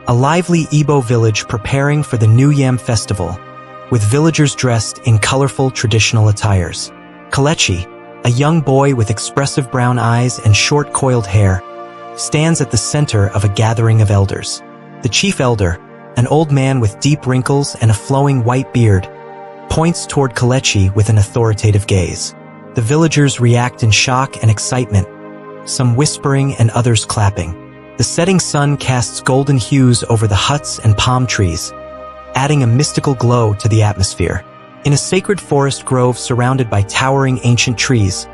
a lively Igbo village preparing for the New Yam festival, with villagers dressed in colorful traditional attires. Kelechi, a young boy with expressive brown eyes and short coiled hair, stands at the center of a gathering of elders. The chief elder, an old man with deep wrinkles and a flowing white beard, points toward Kelechi with an authoritative gaze. The villagers react in shock and excitement, some whispering and others clapping. The setting sun casts golden hues over the huts and palm trees, adding a mystical glow to the atmosphere. In a sacred forest grove surrounded by towering ancient trees,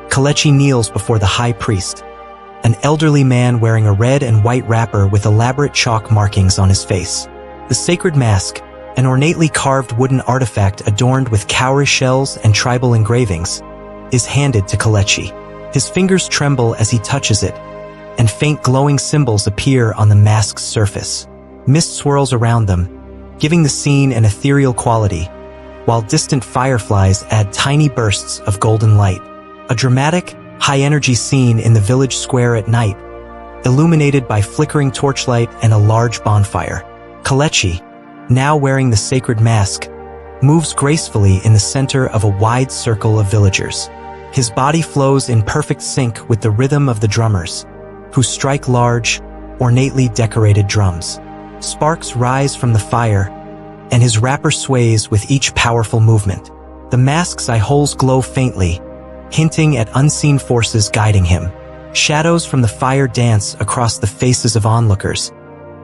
Kelechi kneels before the high priest, an elderly man wearing a red and white wrapper with elaborate chalk markings on his face. The sacred mask, an ornately carved wooden artifact adorned with cowrie shells and tribal engravings, is handed to Kelechi. His fingers tremble as he touches it, and faint glowing symbols appear on the mask's surface. Mist swirls around them, giving the scene an ethereal quality, while distant fireflies add tiny bursts of golden light. A dramatic, high-energy scene in the village square at night, illuminated by flickering torchlight and a large bonfire. Kelechi, now wearing the sacred mask, moves gracefully in the center of a wide circle of villagers. His body flows in perfect sync with the rhythm of the drummers, who strike large, ornately decorated drums. Sparks rise from the fire, and his wrapper sways with each powerful movement. The mask's eye holes glow faintly, hinting at unseen forces guiding him. Shadows from the fire dance across the faces of onlookers,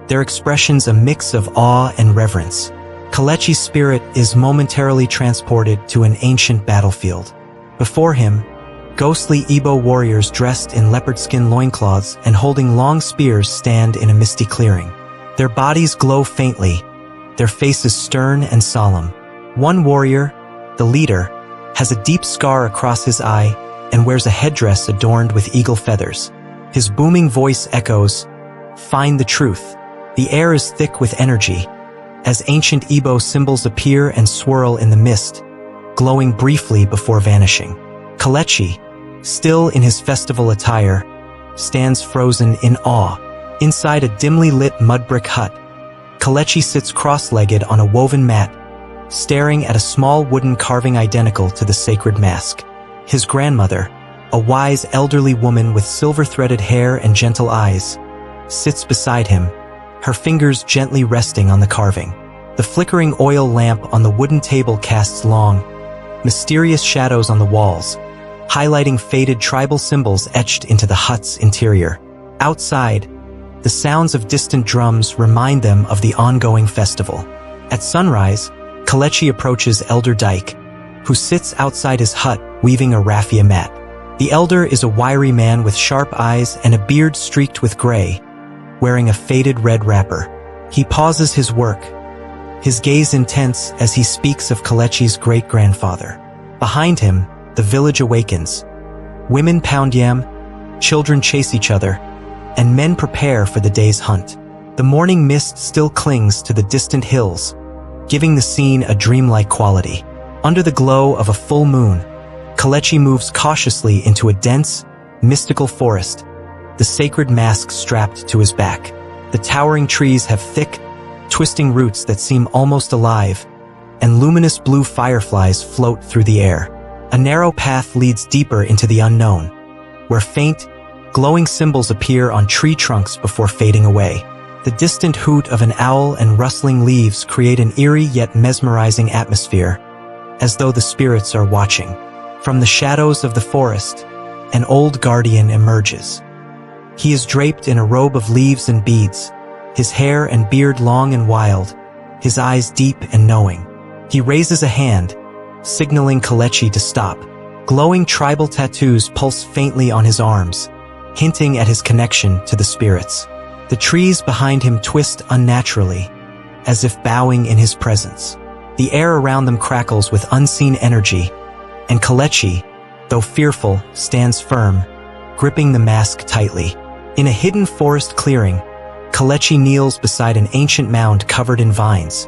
their expressions a mix of awe and reverence. Kelechi's spirit is momentarily transported to an ancient battlefield. Before him, ghostly Igbo warriors dressed in leopard skin loincloths and holding long spears stand in a misty clearing. Their bodies glow faintly, their faces stern and solemn. One warrior, the leader, has a deep scar across his eye and wears a headdress adorned with eagle feathers. His booming voice echoes, "Find the truth." The air is thick with energy, as ancient Igbo symbols appear and swirl in the mist, glowing briefly before vanishing. Kelechi, still in his festival attire, stands frozen in awe. Inside a dimly lit mud brick hut, Kelechi sits cross-legged on a woven mat, staring at a small wooden carving identical to the sacred mask. His grandmother, a wise elderly woman with silver-threaded hair and gentle eyes, sits beside him, her fingers gently resting on the carving. The flickering oil lamp on the wooden table casts long, mysterious shadows on the walls, highlighting faded tribal symbols etched into the hut's interior. Outside, the sounds of distant drums remind them of the ongoing festival. At sunrise, Kelechi approaches Elder Dyke, who sits outside his hut weaving a raffia mat. The elder is a wiry man with sharp eyes and a beard streaked with gray, wearing a faded red wrapper. He pauses his work, his gaze intense as he speaks of Kelechi's great-grandfather. Behind him, the village awakens. Women pound yam, children chase each other, and men prepare for the day's hunt. The morning mist still clings to the distant hills, giving the scene a dreamlike quality. Under the glow of a full moon, Kelechi moves cautiously into a dense, mystical forest, the sacred mask strapped to his back. The towering trees have thick, twisting roots that seem almost alive, and luminous blue fireflies float through the air. A narrow path leads deeper into the unknown, where faint, glowing symbols appear on tree trunks before fading away. The distant hoot of an owl and rustling leaves create an eerie yet mesmerizing atmosphere, as though the spirits are watching. From the shadows of the forest, an old guardian emerges. He is draped in a robe of leaves and beads, his hair and beard long and wild, his eyes deep and knowing. He raises a hand, signaling Kelechi to stop. Glowing tribal tattoos pulse faintly on his arms, hinting at his connection to the spirits. The trees behind him twist unnaturally, as if bowing in his presence. The air around them crackles with unseen energy, and Kelechi, though fearful, stands firm, gripping the mask tightly. In a hidden forest clearing, Kelechi kneels beside an ancient mound covered in vines,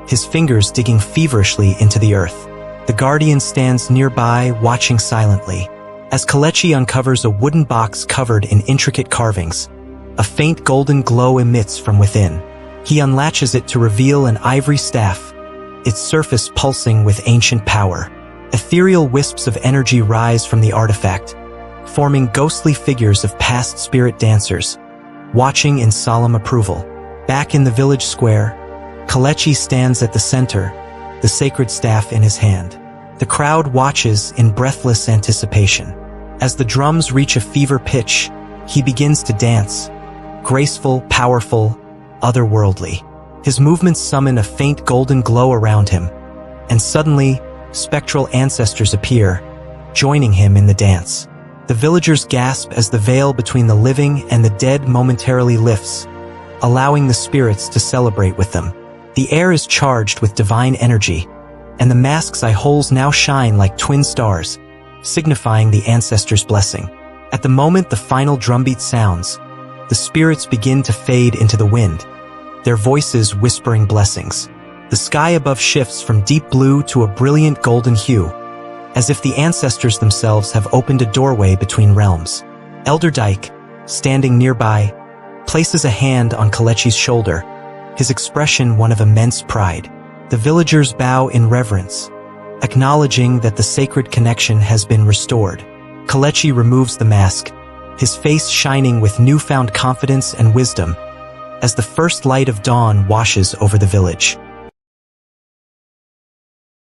his fingers digging feverishly into the earth. The guardian stands nearby, watching silently. As Kelechi uncovers a wooden box covered in intricate carvings, a faint golden glow emits from within. He unlatches it to reveal an ivory staff, its surface pulsing with ancient power. Ethereal wisps of energy rise from the artifact, forming ghostly figures of past spirit dancers, watching in solemn approval. Back in the village square, Kalechi stands at the center, the sacred staff in his hand. The crowd watches in breathless anticipation. As the drums reach a fever pitch, he begins to dance, graceful, powerful, otherworldly. His movements summon a faint golden glow around him, and suddenly, spectral ancestors appear, joining him in the dance. The villagers gasp as the veil between the living and the dead momentarily lifts, allowing the spirits to celebrate with them. The air is charged with divine energy, and the mask's eye holes now shine like twin stars, signifying the ancestors' blessing. At the moment the final drumbeat sounds, the spirits begin to fade into the wind, their voices whispering blessings. The sky above shifts from deep blue to a brilliant golden hue, as if the ancestors themselves have opened a doorway between realms. Elder Dyke, standing nearby, places a hand on Kalechi's shoulder, his expression one of immense pride. The villagers bow in reverence, acknowledging that the sacred connection has been restored. Kalechi removes the mask, his face shining with newfound confidence and wisdom, as the first light of dawn washes over the village.